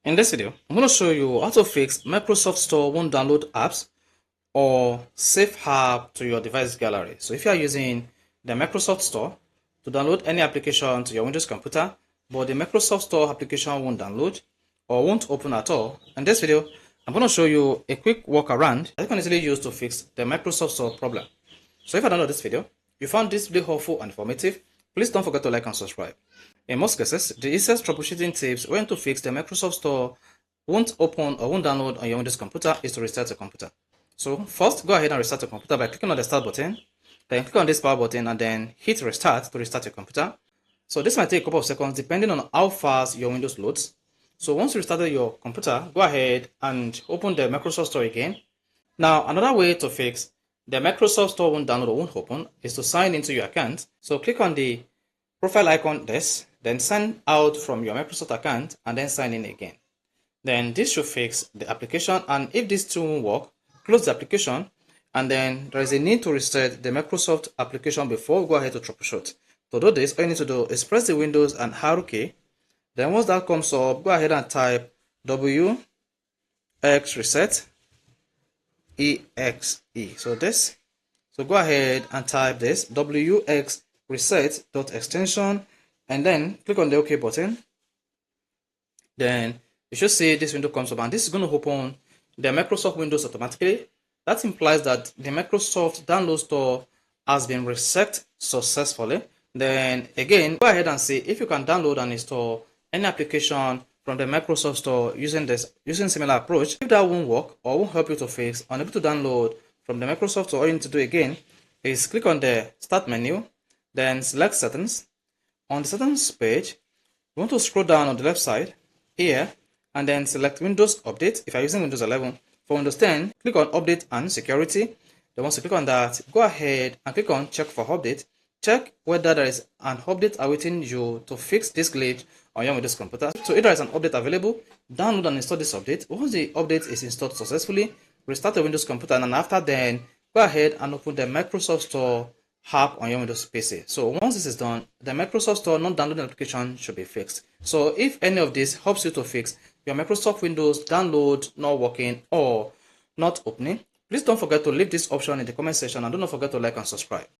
In this video, I'm going to show you how to fix Microsoft Store won't download apps or save app to your device gallery. So if you are using the Microsoft Store to download any application to your Windows computer, but the Microsoft Store application won't download or won't open at all, in this video, I'm going to show you a quick workaround that you can easily use to fix the Microsoft Store problem. So if you download this video, you found this video helpful and informative, please don't forget to like and subscribe. In most cases, the easiest troubleshooting tips when to fix the Microsoft Store won't open or won't download on your Windows computer is to restart your computer. So first, go ahead and restart your computer by clicking on the start button, then click on this power button and then hit restart to restart your computer. So this might take a couple of seconds depending on how fast your Windows loads. So once you restarted your computer, go ahead and open the Microsoft Store again. Now, another way to fix the Microsoft Store won't download or won't open is to sign into your account. So click on the profile icon this, then sign out from your Microsoft account and then sign in again. Then this should fix the application, and if this two won't work, close the application and then there is a need to restart the Microsoft application before we go ahead to troubleshoot. To do this, all you need to do is press the Windows and arrow key. Then once that comes up, go ahead and type WX reset EXE. So go ahead and type this WX reset.extension and then click on the OK button. Then you should see this window comes up, and this is going to open the Microsoft Windows automatically. That implies that the Microsoft Download Store has been reset successfully. Then again, go ahead and see if you can download and install any application from the Microsoft Store using similar approach. If that won't work or won't help you to fix, unable to download from the Microsoft Store, all you need to do again is click on the Start menu, then select Settings. On the Settings page, you want to scroll down on the left side here and then select Windows Update if you're using Windows 11. For Windows 10, click on Update and Security. Then once you click on that, go ahead and click on Check for Update. Check whether there is an update awaiting you to fix this glitch on your Windows computer. So if there is an update available, download and install this update. Once the update is installed successfully, restart your Windows computer, and after then, go ahead and open the Microsoft Store app on your Windows PC. So once this is done, the Microsoft Store non-downloading application should be fixed. So if any of this helps you to fix your Microsoft Windows download not working or not opening, please don't forget to leave this option in the comment section, and do not forget to like and subscribe.